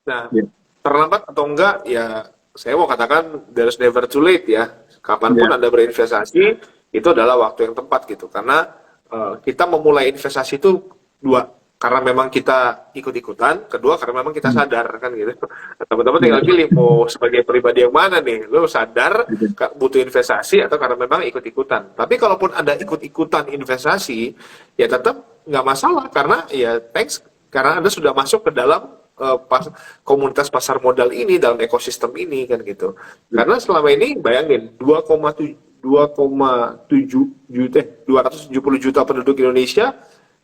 Nah, Ya. terlambat atau enggak, ya saya mau katakan there's never too late ya. Kapanpun Ya. Anda berinvestasi, itu adalah waktu yang tepat gitu. Karena kita memulai investasi itu dua, karena memang kita ikut-ikutan, kedua karena memang kita Hmm. sadar kan gitu. Teman-teman Ya. tinggal pilih mau sebagai pribadi yang mana nih, lo sadar Gitu. butuh investasi atau karena memang ikut-ikutan. Tapi kalaupun Anda ikut-ikutan investasi, ya tetap nggak masalah karena ya thanks karena Anda sudah masuk ke dalam komunitas pasar modal ini, dalam ekosistem ini kan gitu. Karena selama ini bayangin 2,7 juta 270 juta penduduk Indonesia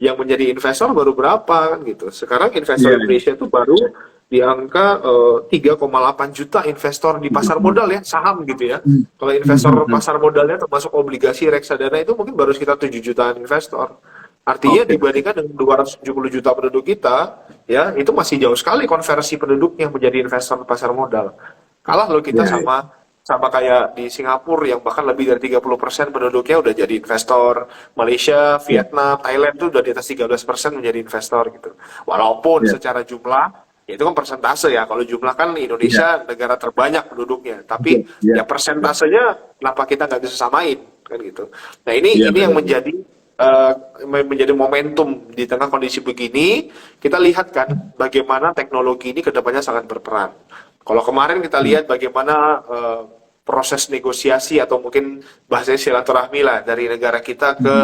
yang menjadi investor baru berapa kan gitu. Sekarang investor Iya. Indonesia itu baru di angka 3,8 juta investor di pasar modal ya, saham gitu ya. Hmm. Kalau investor pasar modalnya termasuk obligasi reksadana itu mungkin baru sekitar 7 jutaan investor. Artinya Oke. dibandingkan dengan 270 juta penduduk kita, ya itu masih jauh sekali konversi penduduknya menjadi investor pasar modal. Kalah loh kita Ya. sama kayak di Singapura yang bahkan lebih dari 30% penduduknya udah jadi investor. Malaysia, Ya. Vietnam, Thailand tuh udah di atas 13% menjadi investor gitu. Walaupun Ya. secara jumlah, ya itu kan persentase ya. Kalau jumlah kan Ya. Indonesia negara terbanyak penduduknya. Tapi Ya. ya persentasenya kenapa kita nggak bisa samain kan gitu. Nah ini Iya, yang betul. menjadi momentum di tengah kondisi begini. Kita lihat kan bagaimana teknologi ini kedepannya sangat berperan. Kalau kemarin kita lihat bagaimana proses negosiasi atau mungkin bahasanya silaturahmi lah dari negara kita ke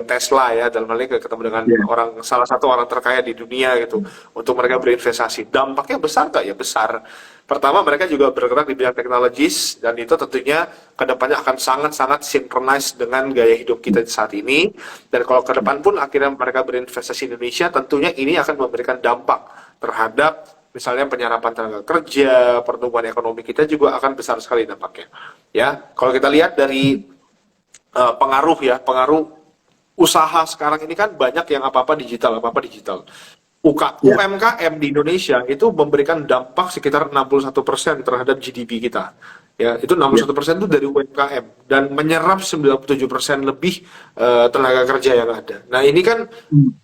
Tesla ya, dalam hal ini ketemu dengan Ya. salah satu orang terkaya di dunia gitu untuk mereka berinvestasi. Dampaknya besar nggak? Ya besar. Pertama, mereka juga bergerak di bidang teknologis dan itu tentunya kedepannya akan sangat-sangat synchronize dengan gaya hidup kita saat ini. Dan kalau ke depan pun akhirnya mereka berinvestasi di Indonesia, tentunya ini akan memberikan dampak terhadap misalnya penyerapan tenaga kerja, pertumbuhan ekonomi kita juga akan besar sekali dampaknya. Ya, kalau kita lihat dari pengaruh usaha sekarang ini kan banyak yang apa-apa digital, apa-apa digital. Ya. UMKM di Indonesia itu memberikan dampak sekitar 61% terhadap GDP kita. Ya, itu 61% itu dari UMKM dan menyerap 97% lebih tenaga kerja yang ada. Nah, ini kan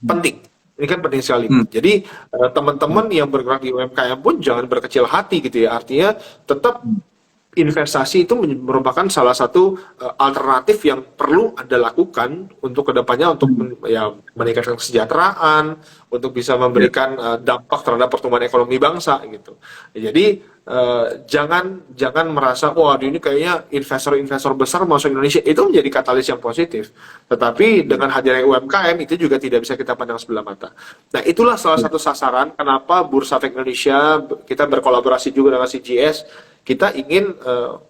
penting. Ini kan penting sekali. Jadi teman-teman yang bergerak di UMKM pun jangan berkecil hati gitu ya. Artinya tetap investasi itu merupakan salah satu alternatif yang perlu Anda lakukan untuk kedepannya untuk ya meningkatkan kesejahteraan, untuk bisa memberikan dampak terhadap pertumbuhan ekonomi bangsa gitu. Jadi jangan merasa wah ini kayaknya investor-investor besar masuk Indonesia itu menjadi katalis yang positif. Tetapi dengan hadirnya UMKM itu juga tidak bisa kita pandang sebelah mata. Nah itulah salah satu sasaran kenapa Bursa Efek Indonesia kita berkolaborasi juga dengan CGS. Kita ingin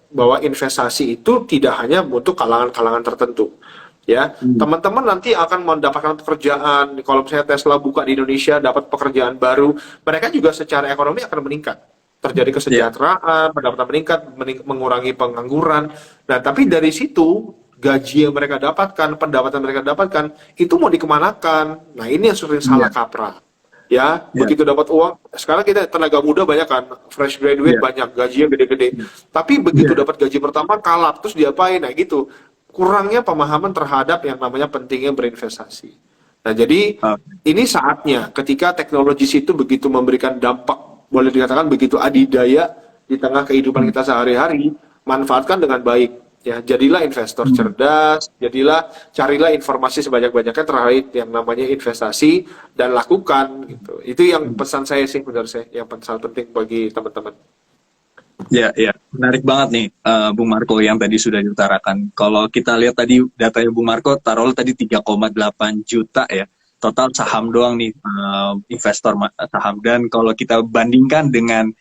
bahwa investasi itu tidak hanya untuk kalangan-kalangan tertentu. Ya, teman-teman nanti akan mendapatkan pekerjaan. Kalau misalnya Tesla buka di Indonesia, dapat pekerjaan baru, mereka juga secara ekonomi akan meningkat. Terjadi kesejahteraan, pendapatan meningkat, mengurangi pengangguran. Nah, tapi dari situ gaji yang mereka dapatkan, pendapatan mereka dapatkan, itu mau dikemanakan? Nah, ini yang sering salah kaprah. Ya, begitu dapat uang, sekarang kita tenaga muda banyak kan, fresh graduate banyak, gajinya gede-gede. Tapi begitu dapat gaji pertama kalap, terus diapain? Nah gitu, kurangnya pemahaman terhadap yang namanya pentingnya berinvestasi. Nah jadi ini saatnya ketika teknologi itu begitu memberikan dampak, boleh dikatakan begitu adidaya di tengah kehidupan kita sehari-hari, manfaatkan dengan baik. Ya, jadilah investor cerdas, carilah informasi sebanyak-banyaknya terkait yang namanya investasi dan lakukan gitu. Itu yang pesan saya sih menurut saya, yang sangat penting bagi teman-teman. Ya, ya, menarik banget nih, Bung Marco yang tadi sudah diutarakan. Kalau kita lihat tadi datanya Bung Marco, taruh tadi 3,8 juta ya, total saham doang nih, investor saham. Dan kalau kita bandingkan dengan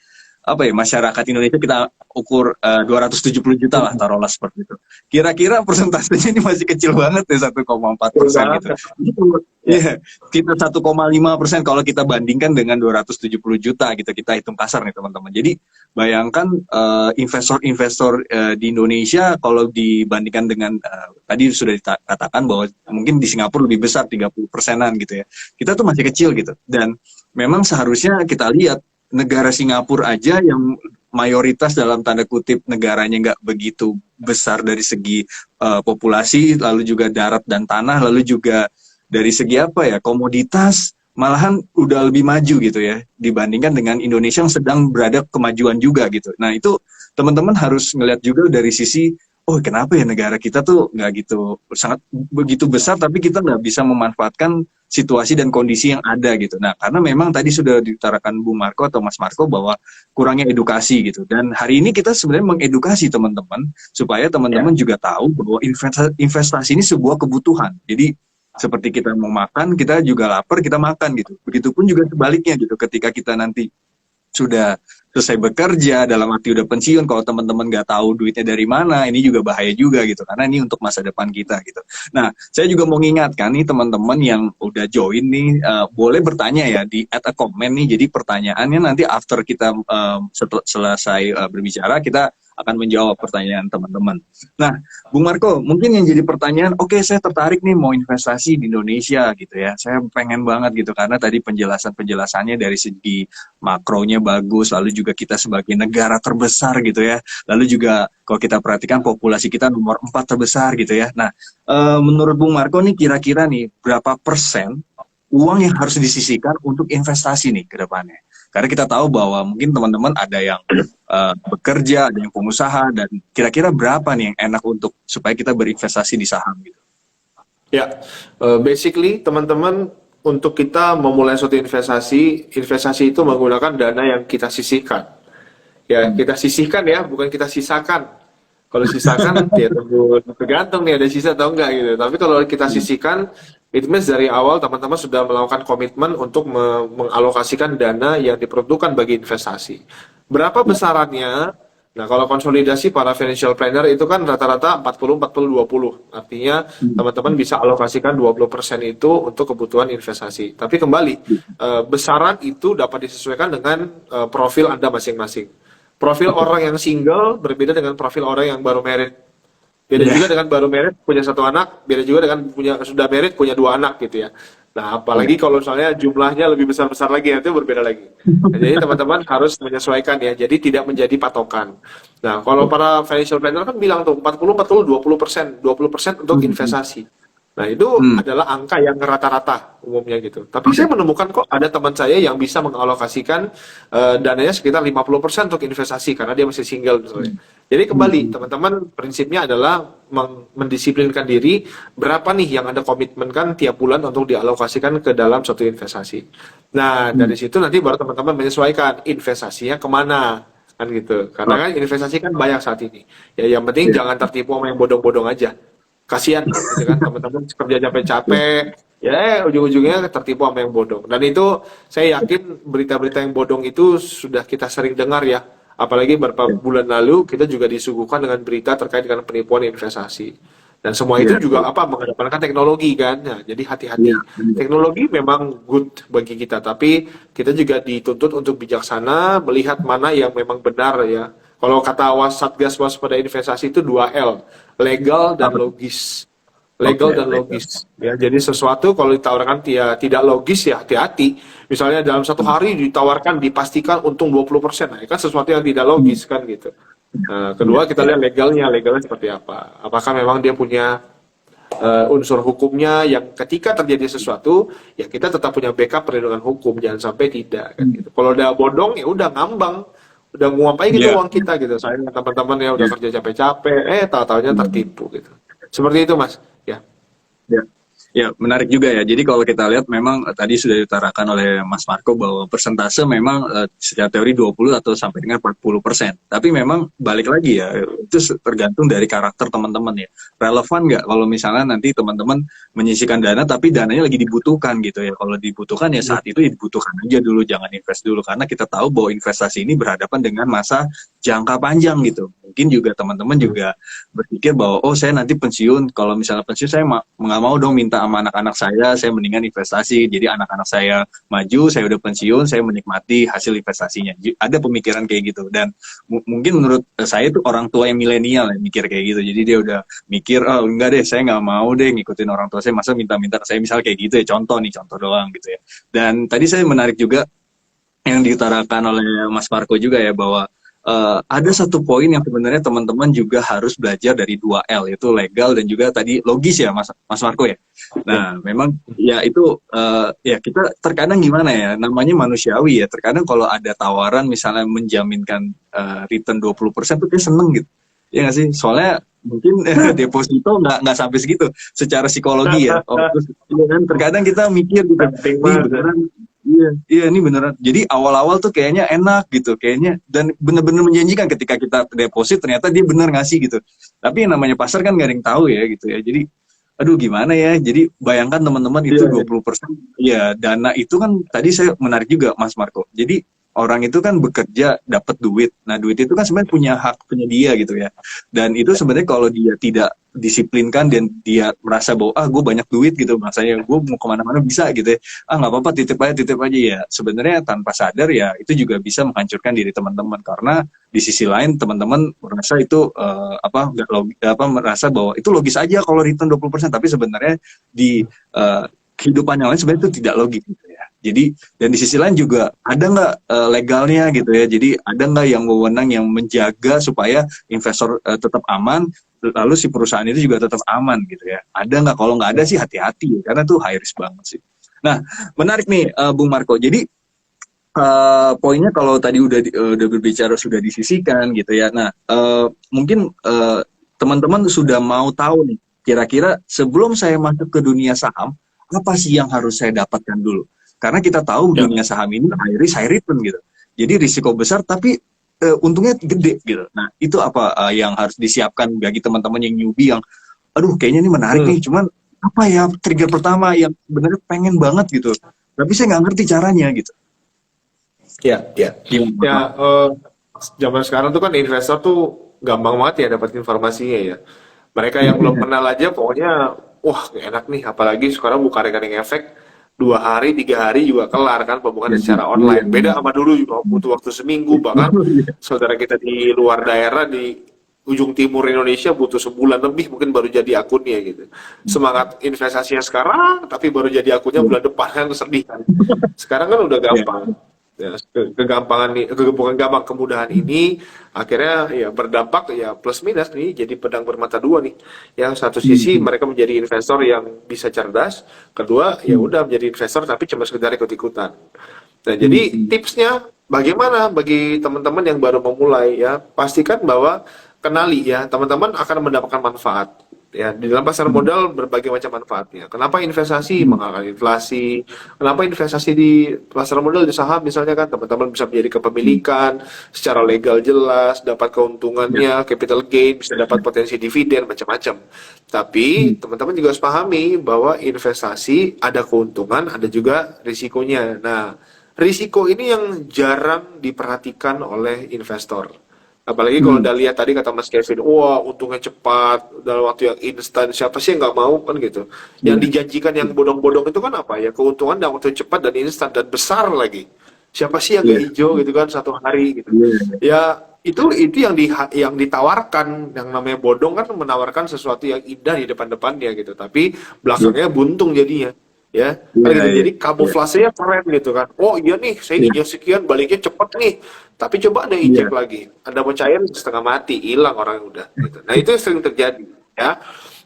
apa ya, masyarakat Indonesia, kita ukur 270 juta lah, taruhlah seperti itu. Kira-kira persentasenya ini masih kecil banget ya, 1,4% gitu. Iya, kita 1,5% kalau kita bandingkan dengan 270 juta gitu, kita hitung kasar nih teman-teman. Jadi bayangkan investor-investor di Indonesia kalau dibandingkan dengan tadi sudah dikatakan bahwa mungkin di Singapura lebih besar 30%-an gitu ya. Kita tuh masih kecil gitu. Dan memang seharusnya kita lihat negara Singapura aja yang mayoritas dalam tanda kutip negaranya nggak begitu besar dari segi populasi, lalu juga darat dan tanah, lalu juga dari segi apa ya, komoditas, malahan udah lebih maju gitu ya dibandingkan dengan Indonesia yang sedang berada kemajuan juga gitu. Nah itu teman-teman harus ngelihat juga dari sisi, oh kenapa ya negara kita tuh nggak gitu sangat begitu besar tapi kita nggak bisa memanfaatkan situasi dan kondisi yang ada gitu. Nah karena memang tadi sudah diutarakan Bung Marco atau Mas Marco bahwa kurangnya edukasi gitu. Dan hari ini kita sebenarnya mengedukasi teman-teman supaya teman-teman juga tahu bahwa investasi ini sebuah kebutuhan. Jadi seperti kita mau makan, kita juga lapar, kita makan gitu. Begitupun juga sebaliknya gitu. Ketika kita nanti sudah selesai bekerja, dalam arti udah pensiun, kalau teman-teman nggak tahu duitnya dari mana, ini juga bahaya juga gitu. Karena ini untuk masa depan kita gitu. Nah, saya juga mau ngingatkan nih teman-teman yang udah join nih, boleh bertanya ya di add a comment nih. Jadi pertanyaannya nanti after kita selesai berbicara, kita akan menjawab pertanyaan teman-teman. Nah, Bung Marco, mungkin yang jadi pertanyaan, oke, saya tertarik nih mau investasi di Indonesia gitu ya. Saya pengen banget gitu karena tadi penjelasannya dari segi makronya bagus, lalu juga kita sebagai negara terbesar gitu ya. Lalu juga kalau kita perhatikan populasi kita nomor 4 terbesar gitu ya. Nah, menurut Bung Marco nih kira-kira nih berapa persen uang yang harus disisihkan untuk investasi nih ke depannya? Karena kita tahu bahwa mungkin teman-teman ada yang bekerja, ada yang pengusaha, dan kira-kira berapa nih yang enak untuk supaya kita berinvestasi di saham gitu? Ya, basically teman-teman untuk kita memulai suatu investasi itu menggunakan dana yang kita sisihkan. Ya, kita sisihkan ya, bukan kita sisakan. Kalau sisakan, ya tergantung nih ada sisa atau enggak gitu. Tapi kalau kita sisihkan, it means dari awal teman-teman sudah melakukan komitmen untuk mengalokasikan dana yang diperuntukkan bagi investasi. Berapa besarannya? Nah, kalau konsolidasi para financial planner itu kan rata-rata 40-40-20. Artinya teman-teman bisa alokasikan 20% itu untuk kebutuhan investasi. Tapi kembali, besaran itu dapat disesuaikan dengan profil Anda masing-masing. Profil orang yang single berbeda dengan profil orang yang baru married. Beda juga dengan baru married punya 1 anak, beda juga dengan sudah married punya 2 anak gitu ya. Nah, apalagi kalau misalnya jumlahnya lebih besar-besar lagi, itu berbeda lagi. Nah, jadi teman-teman harus menyesuaikan ya, jadi tidak menjadi patokan. Nah, kalau para financial planner kan bilang tuh 40-40-20%, 20% untuk investasi. Nah, itu adalah angka yang rata-rata umumnya gitu. Tapi saya menemukan kok ada teman saya yang bisa mengalokasikan dananya sekitar 50% untuk investasi karena dia masih single misalnya. Jadi kembali, teman-teman prinsipnya adalah mendisiplinkan diri berapa nih yang Anda komitmenkan tiap bulan untuk dialokasikan ke dalam suatu investasi. Nah, dari situ nanti baru teman-teman menyesuaikan investasinya kemana kan gitu. Karena kan investasi kan banyak saat ini. Ya, yang penting jangan tertipu sama yang bodong-bodong aja. Kasihan gitu kan teman-teman kerja capek-capek ya ujung-ujungnya tertipu sama yang bodong. Dan itu saya yakin berita-berita yang bodong itu sudah kita sering dengar ya, apalagi beberapa bulan lalu kita juga disuguhkan dengan berita terkait dengan penipuan investasi. Dan semua itu juga mengedepankan teknologi kan. Nah, jadi hati-hati. Teknologi memang good bagi kita, tapi kita juga dituntut untuk bijaksana melihat mana yang memang benar ya. Kalau kata Satgas Waspada Investasi itu 2L, legal dan logis. Legal dan logis. Ya, jadi sesuatu kalau ditawarkan tidak logis ya hati-hati. Misalnya dalam 1 hari ditawarkan dipastikan untung 20%. Nah, kan sesuatu yang tidak logis kan gitu. Nah, kedua kita lihat legalnya seperti apa. Apakah memang dia punya unsur hukumnya yang ketika terjadi sesuatu ya kita tetap punya backup perlindungan hukum, jangan sampai tidak kan gitu. Kalau udah bodong ya udah ngambang. Udah nguapai gitu uang kita gitu. Saya teman-teman ya udah kerja capek-capek, tahu-taunya tertipu gitu. Seperti itu Mas. Ya, menarik juga ya. Jadi kalau kita lihat memang tadi sudah diutarakan oleh Mas Marco bahwa persentase memang secara teori 20 atau sampai dengan 40%. Tapi memang balik lagi ya, itu tergantung dari karakter teman-teman ya. Relevan nggak kalau misalnya nanti teman-teman menyisihkan dana tapi dananya lagi dibutuhkan gitu ya. Kalau dibutuhkan ya saat itu ya dibutuhkan aja dulu, jangan invest dulu. Karena kita tahu bahwa investasi ini berhadapan dengan masa jangka panjang gitu. Mungkin juga teman-teman juga berpikir bahwa oh saya nanti pensiun, kalau misalnya pensiun saya nggak mau dong minta sama anak-anak saya mendingan investasi, jadi anak-anak saya maju, saya udah pensiun, saya menikmati hasil investasinya. Ada pemikiran kayak gitu, dan mungkin menurut saya itu orang tua yang milenial yang mikir kayak gitu, jadi dia udah mikir, oh enggak deh, saya nggak mau deh ngikutin orang tua saya, masa minta-minta ke saya, misal kayak gitu ya, contoh doang gitu ya. Dan tadi saya menarik juga yang diutarakan oleh Mas Marco juga ya, bahwa ada satu poin yang sebenarnya teman-teman juga harus belajar dari 2L, yaitu legal dan juga tadi logis ya Mas Marco ya. Nah, memang ya itu ya kita terkadang gimana ya, namanya manusiawi ya. Terkadang kalau ada tawaran misalnya menjaminkan return 20% tuh kayak seneng gitu. Ya nggak sih? Soalnya mungkin deposito nggak sampai segitu secara psikologi ya. Oh, terus, iya kan terkadang kita mikir gitu, Penting nih banget. beneran. Iya, iya ini beneran. Jadi awal-awal tuh kayaknya enak gitu, kayaknya dan bener-bener menjanjikan ketika kita deposit ternyata dia bener ngasih gitu. Tapi yang namanya pasar kan nggak ada yang tahu ya gitu ya. Jadi aduh gimana ya. Jadi bayangkan teman-teman itu Iya, 20%. Ya, dana itu kan tadi saya menarik juga Mas Marco. Jadi orang itu kan bekerja dapat duit. Nah, duit itu kan sebenarnya punya hak punya dia gitu ya. Dan itu sebenarnya kalau dia tidak disiplinkan dan dia merasa bahwa gue banyak duit gitu, masanya gue mau kemana-mana bisa gitu ya, nggak apa-apa titip aja ya, sebenarnya tanpa sadar ya itu juga bisa menghancurkan diri teman-teman karena di sisi lain teman-teman merasa itu nggak merasa bahwa itu logis aja kalau return 20%, tapi sebenarnya di kehidupan yang lain sebenarnya itu tidak logis gitu ya. Jadi dan di sisi lain juga ada nggak legalnya gitu ya, jadi ada nggak yang wewenang yang menjaga supaya investor tetap aman, lalu si perusahaan itu juga tetap aman gitu ya. Ada nggak? Kalau nggak ada sih hati-hati ya, karena tuh high risk banget sih. Nah, menarik nih Bung Marco. Jadi poinnya kalau tadi udah berbicara sudah disisikan gitu ya. Nah, mungkin teman-teman sudah mau tahu nih, kira-kira sebelum saya masuk ke dunia saham, apa sih yang harus saya dapatkan dulu? Karena kita tahu ya. dunia saham ini high risk, high return gitu. Jadi risiko besar tapi untungnya gede gitu. Nah, itu apa yang harus disiapkan bagi teman-teman yang newbie yang aduh kayaknya ini menarik nih, cuman apa ya trigger pertama yang sebenarnya pengen banget gitu. Tapi saya nggak ngerti caranya gitu. Ya, ya. Gimana, Ya, Pak? zaman sekarang tuh kan investor tuh gampang banget ya dapat informasinya ya. Mereka yang belum kenal aja pokoknya, wah enak nih. Apalagi sekarang buka rekening efek, 2 hari, 3 hari juga kelar kan pembukaan secara online. Beda sama dulu juga butuh waktu seminggu, bahkan saudara kita di luar daerah di ujung timur Indonesia butuh sebulan lebih mungkin baru jadi akunnya gitu. Semangat investasinya sekarang, tapi baru jadi akunnya bulan depan kan sedih kan. Sekarang kan udah Ya. gampang. Ya, kegampangan nih, bukan gampang, kemudahan ini akhirnya ya berdampak ya plus minus nih jadi pedang bermata dua nih. Yang satu sisi mereka menjadi investor yang bisa cerdas, kedua ya udah menjadi investor tapi cuma sekedar ikut-ikutan. Nah, jadi tipsnya bagaimana bagi teman-teman yang baru memulai ya, pastikan bahwa kenali ya, teman-teman akan mendapatkan manfaat. Ya, di dalam pasar modal berbagai macam manfaatnya. Kenapa investasi mengalahkan inflasi? Kenapa investasi di pasar modal di saham misalnya kan teman-teman bisa menjadi kepemilikan secara legal jelas, dapat keuntungannya, capital gain, bisa dapat potensi dividen macam-macam. Tapi teman-teman juga harus pahami bahwa investasi ada keuntungan, ada juga risikonya. Nah, risiko ini yang jarang diperhatikan oleh investor. Apalagi kalau udah lihat tadi kata Mas Kevin, wah untungnya cepat, dalam waktu yang instan, siapa sih yang nggak mau kan gitu. Yang dijanjikan yang bodong-bodong itu kan apa ya, keuntungan dalam waktu cepat dan instan dan besar lagi. Siapa sih yang nggak hijau gitu kan satu hari gitu. Ya itu yang ditawarkan, yang namanya bodong kan menawarkan sesuatu yang indah di depan-depannya gitu, tapi belakangnya buntung jadinya. Ya, kan gitu. Jadi kamuflasenya keren gitu kan. Oh iya nih, saya hijau sekian, baliknya cepet nih. Tapi coba Anda injek lagi, Anda percaya setengah mati, hilang orang udah. Gitu. Nah itu yang sering terjadi, ya.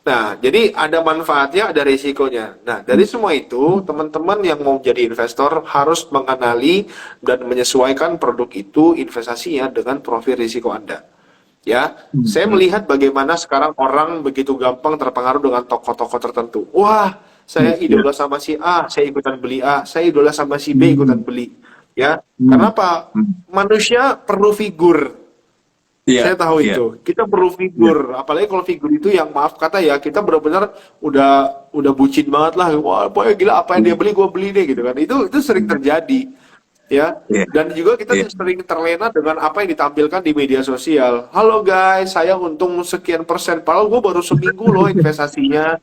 Nah, jadi ada manfaatnya, ada risikonya. Nah, dari semua itu, teman-teman yang mau jadi investor harus mengenali dan menyesuaikan produk itu investasinya dengan profil risiko Anda. Ya, saya melihat bagaimana sekarang orang begitu gampang terpengaruh dengan tokoh-tokoh tertentu. Wah, saya idola sama si A, saya ikutan beli A. Saya idola sama si B, ikutan beli. Ya, karena apa? Manusia perlu figur. Saya tahu itu. Kita perlu figur. Apalagi kalau figur itu yang maaf kata ya, kita benar-benar udah bucin banget lah. Wah, pokoknya gila apa yang dia beli, gue beli deh gitu kan. Itu sering terjadi. Ya, dan juga kita sering terlena dengan apa yang ditampilkan di media sosial. Halo guys, saya untung sekian persen. Padahal gue baru seminggu loh investasinya.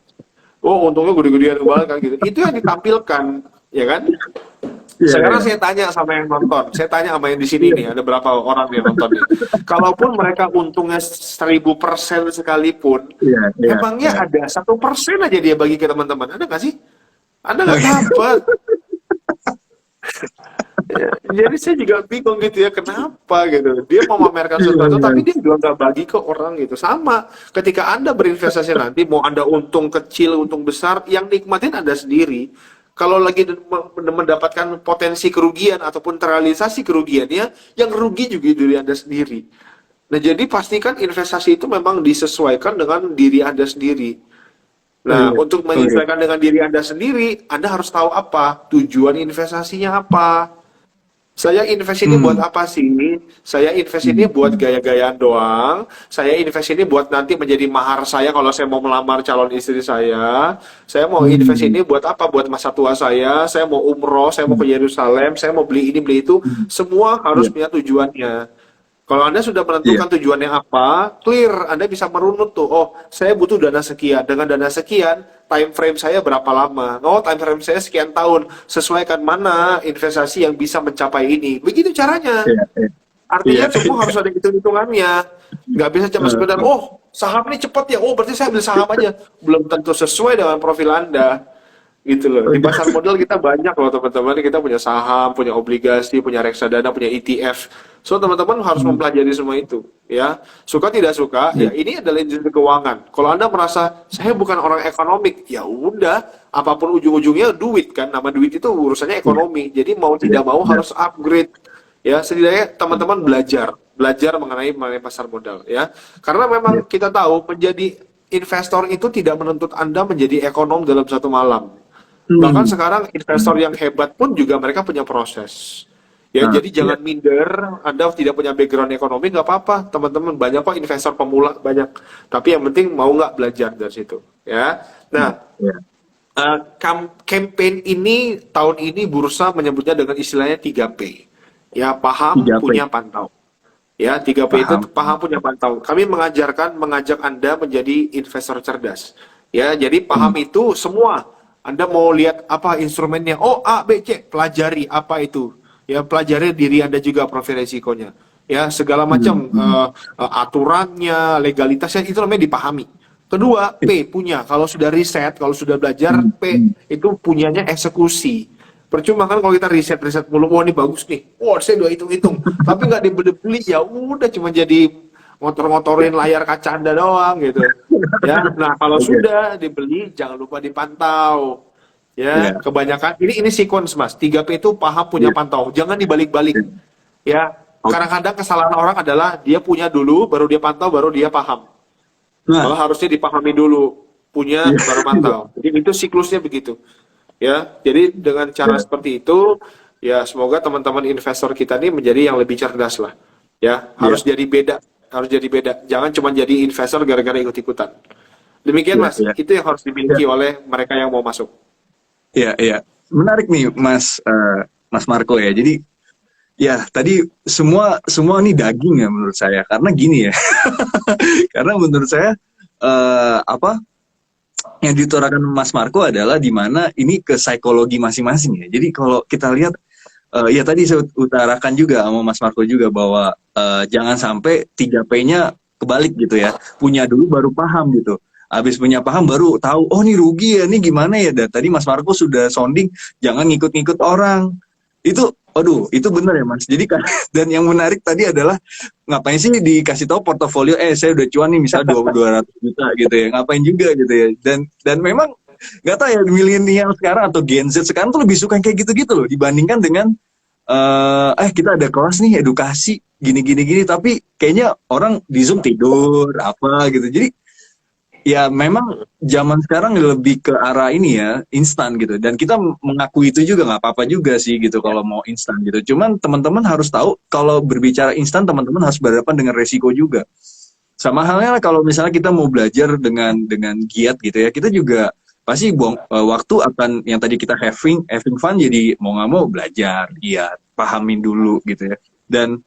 Oh, untungnya gede-gedean banget kan gitu. Itu yang ditampilkan, ya kan? Sekarang saya tanya sama yang nonton, saya tanya sama yang di sini nih, ada berapa orang yang nonton nih. Kalaupun mereka untungnya 1000% sekalipun, emangnya ada 1% aja dia bagi ke teman-teman, ada nggak sih? Anda nggak dapat. Ya, jadi saya juga bingung gitu ya, kenapa gitu. Dia mau memamerkan sesuatu, tapi dia juga nggak bagi ke orang gitu. Sama, ketika Anda berinvestasi nanti, mau Anda untung kecil, untung besar, yang nikmatin Anda sendiri. Kalau lagi mendapatkan potensi kerugian ataupun terrealisasi kerugiannya, yang rugi juga diri Anda sendiri. Nah, jadi pastikan investasi itu memang disesuaikan dengan diri Anda sendiri. Nah, Oke, untuk oke. menyesuaikan dengan diri Anda sendiri, Anda harus tahu apa tujuan investasinya apa. Saya invest ini buat Hmm. apa sih? Saya invest ini Hmm. buat gaya-gayaan doang. Saya invest ini buat nanti menjadi mahar saya kalau saya mau melamar calon istri saya. Saya mau invest Hmm. ini buat apa? Buat masa tua saya. Saya mau umroh, saya mau Hmm. ke Yerusalem, saya mau beli ini, beli itu. Hmm. Semua harus Iya, punya tujuannya. Kalau Anda sudah iya. menentukan tujuannya apa, clear, Anda bisa merunut tuh, oh, saya butuh dana sekian. Dengan dana sekian, time frame saya berapa lama? Oh, time frame saya sekian tahun. Sesuaikan mana investasi yang bisa mencapai ini. Begitu caranya. Iya, iya. Iya, Artinya semua iya. harus ada hitung-hitungannya. Nggak bisa cuma sekedar, Eh, oh, saham ini cepat ya, oh, berarti saya ambil saham aja. Belum tentu sesuai dengan profil Anda. Gitu loh. Di pasar modal kita banyak loh teman-teman. Kita punya saham, punya obligasi, punya reksadana, punya ETF. So teman-teman harus hmm. mempelajari semua itu. Ya, suka tidak suka, Iya, ya ini adalah industri keuangan. Kalau Anda merasa saya bukan orang ekonomik, ya udah, apapun ujung-ujungnya duit kan. Nama duit itu urusannya iya, ekonomi. Jadi mau iya, tidak mau benar. harus upgrade. Ya, setidaknya Hmm. teman-teman belajar mengenai pasar modal ya. Karena Iya. memang kita tahu menjadi investor itu tidak menuntut Anda menjadi ekonom dalam satu malam. Bahkan Hmm. sekarang investor Benar. yang hebat pun juga mereka punya proses. Ya, Nah, jadi iya, jangan minder, Anda tidak punya background ekonomi, nggak apa-apa, teman-teman. Banyak kok investor pemula, banyak. Tapi yang penting mau nggak belajar dari situ. Ya, iya, nah, iya. campaign ini, tahun ini bursa menyebutnya dengan istilahnya 3P. Ya, paham, 3P, punya, pantau. Ya, 3P itu paham. paham, punya, pantau. Kami mengajak Anda menjadi investor cerdas. Ya, jadi paham Hmm. itu semua. Anda mau lihat apa instrumennya? Oh, A, B, C. Pelajari apa itu. Ya, pelajari diri Anda juga profil resikonya. Ya, segala Hmm. macam Hmm. aturannya, legalitasnya itu namanya dipahami. Kedua, Iya. P, punya. Kalau sudah riset, kalau sudah belajar, Hmm. P Hmm. itu punyanya eksekusi. Percuma kan kalau kita riset-riset mulu, wah ini bagus nih, wah saya udah hitung-hitung, tapi nggak dibeli-beli, ya udah cuma jadi ngotor-ngotorin layar kaca Anda doang gitu. Ya, nah kalau Oke. sudah dibeli, jangan lupa dipantau. Ya, Iya. kebanyakan ini sequence Mas. 3P itu paham, punya, Iya. pantau. Jangan dibalik-balik. Iya. Ya, Oke. kadang-kadang kesalahan orang adalah dia punya dulu, baru dia pantau, baru dia paham. Nah, Malah harusnya dipahami dulu, punya iya. baru Iya. pantau. Jadi itu siklusnya begitu. Ya, jadi dengan cara Iya. seperti itu, ya semoga teman-teman investor kita ini menjadi yang lebih cerdas lah. Ya, Iya. harus jadi beda. Jangan cuma jadi investor gara-gara ikut-ikutan. Demikian Iya. Mas, Iya. itu yang harus Iya. dimiliki oleh mereka yang mau masuk. Iya. Iya. Menarik nih, Mas Marco ya. Jadi ya tadi semua semua nih daging ya menurut saya. Karena gini ya. Karena menurut saya apa yang diutarakan Mas Marco adalah di mana ini ke psikologi masing-masing ya. Jadi kalau kita lihat ya tadi saya utarakan juga sama Mas Marco juga bahwa jangan sampai 3P-nya kebalik gitu ya. Punya dulu baru paham gitu. Habis punya paham baru tahu, oh nih rugi ya, nih gimana ya. Dan tadi Mas Marco sudah sounding, jangan ngikut-ngikut orang. Itu, aduh, itu benar ya Mas. Jadi kan, dan yang menarik tadi adalah ngapain sih dikasih tahu portofolio, saya udah cuan nih misalnya 200 juta gitu ya. Ngapain juga gitu ya. Dan memang nggak tahu ya milenial sekarang atau Gen Z sekarang tuh lebih suka yang kayak gitu-gitu loh dibandingkan dengan kita ada kelas nih edukasi gini tapi kayaknya orang di Zoom tidur apa gitu. Jadi ya memang zaman sekarang lebih ke arah ini ya instan gitu dan kita mengakui itu juga nggak apa-apa juga sih gitu kalau mau instan gitu. Cuman teman-teman harus tahu kalau berbicara instan teman-teman harus berhadapan dengan resiko juga. Sama halnya kalau misalnya kita mau belajar dengan giat gitu ya, kita juga pasti buang waktu akan yang tadi kita having fun jadi mau nggak mau belajar, giat, pahamin dulu gitu ya. Dan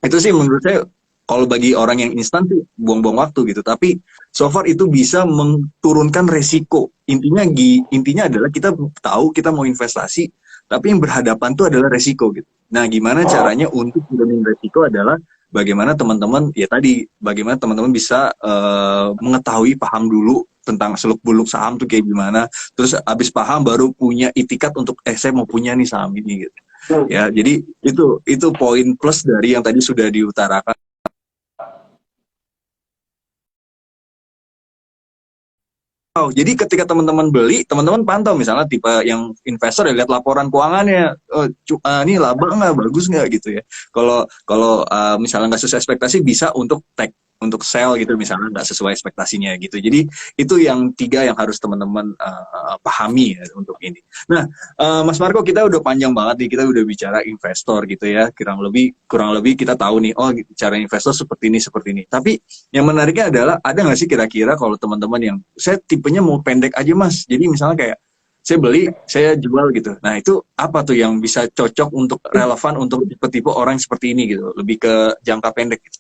itu sih menurut saya kalau bagi orang yang instan sih buang-buang waktu gitu. Tapi so far itu bisa menurunkan resiko. Intinya adalah kita tahu kita mau investasi, tapi yang berhadapan tuh adalah resiko gitu. Nah, gimana caranya untuk mengurangi resiko adalah bagaimana teman-teman ya tadi bagaimana teman-teman bisa mengetahui paham dulu tentang seluk-beluk saham tuh kayak gimana. Terus abis paham baru punya itikat untuk saya mau punya nih saham ini gitu. Ya, jadi itu poin plus dari yang tadi sudah diutarakan. Oh, jadi ketika teman-teman beli, teman-teman pantau misalnya tipe yang investor ya lihat laporan keuangannya, ini laba nggak, bagus nggak gitu ya. Kalau kalau misalnya nggak sesuai ekspektasi bisa untuk take untuk sell gitu misalnya nggak sesuai ekspektasinya gitu. Jadi itu yang tiga yang harus teman-teman pahami ya untuk ini. Nah, Mas Marco, kita udah panjang banget nih, kita udah bicara investor gitu ya, kurang lebih kita tahu nih, oh cara investor seperti ini. Tapi yang menariknya adalah ada nggak sih kira-kira kalau teman-teman yang saya tipenya mau pendek aja Mas, jadi misalnya kayak saya beli, saya jual gitu. Nah itu apa tuh yang bisa cocok untuk relevan untuk tipe-tipe orang seperti ini gitu, lebih ke jangka pendek gitu.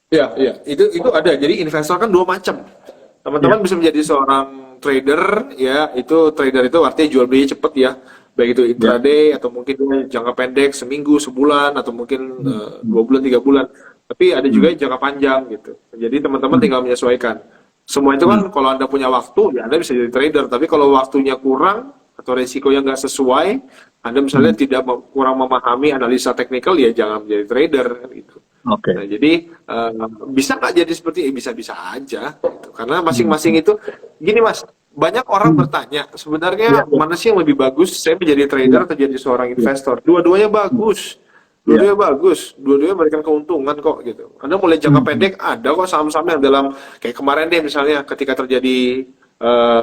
Ya, ya, itu ada. Jadi investor kan dua macam. Ya, Teman-teman bisa menjadi seorang trader, ya. Itu trader itu artinya jual beli cepet ya. Baik itu ya. intraday atau mungkin jangka pendek seminggu, sebulan atau mungkin Hmm, 2 bulan, 3 bulan. Tapi ada hmm, juga yang jangka panjang gitu. Jadi teman-teman hmm, tinggal menyesuaikan. Semua itu hmm, kan kalau Anda punya waktu, ya Anda bisa jadi trader. Tapi kalau waktunya kurang atau resikonya nggak sesuai, Anda misalnya hmm. tidak kurang memahami analisa teknikal, ya jangan menjadi trader kan gitu. Oke. Nah, jadi bisa nggak jadi seperti bisa-bisa aja, gitu. Karena Hmm, masing-masing hmm, itu, gini Mas, banyak orang hmm. bertanya, Ya, sebenarnya ya, mana sih yang lebih bagus, saya menjadi trader ya, atau jadi seorang ya, investor? Dua-duanya hmm, bagus, ya. dua-duanya bagus, dua-duanya memberikan keuntungan kok, gitu. Anda mulai jangka Hmm, hmm, pendek, ada kok saham-saham yang dalam, kayak kemarin deh misalnya, ketika terjadi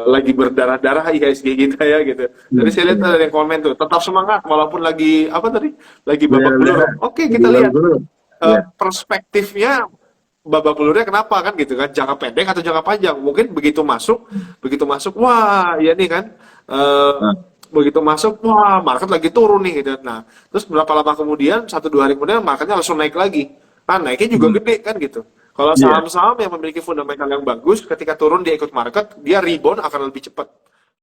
lagi berdarah-darah IHSG kita ya gitu. ya, Tadi saya lihat ya. ada yang komen tuh, tetap semangat walaupun lagi apa tadi, lagi babak Benar-benar. belur. Oke, kita Belum lihat dulu. Ya, perspektifnya babak belurnya kenapa kan gitu kan, jangka pendek atau jangka panjang. Mungkin begitu masuk wah ya nih kan, eh, nah, begitu masuk wah market lagi turun nih gitu. Nah terus berapa lama kemudian, 1-2 hari kemudian marketnya langsung naik lagi, naiknya juga hmm, gede kan gitu. Kalau iya. saham-saham yang memiliki fundamental yang bagus, ketika turun dia ikut market, dia rebound akan lebih cepat.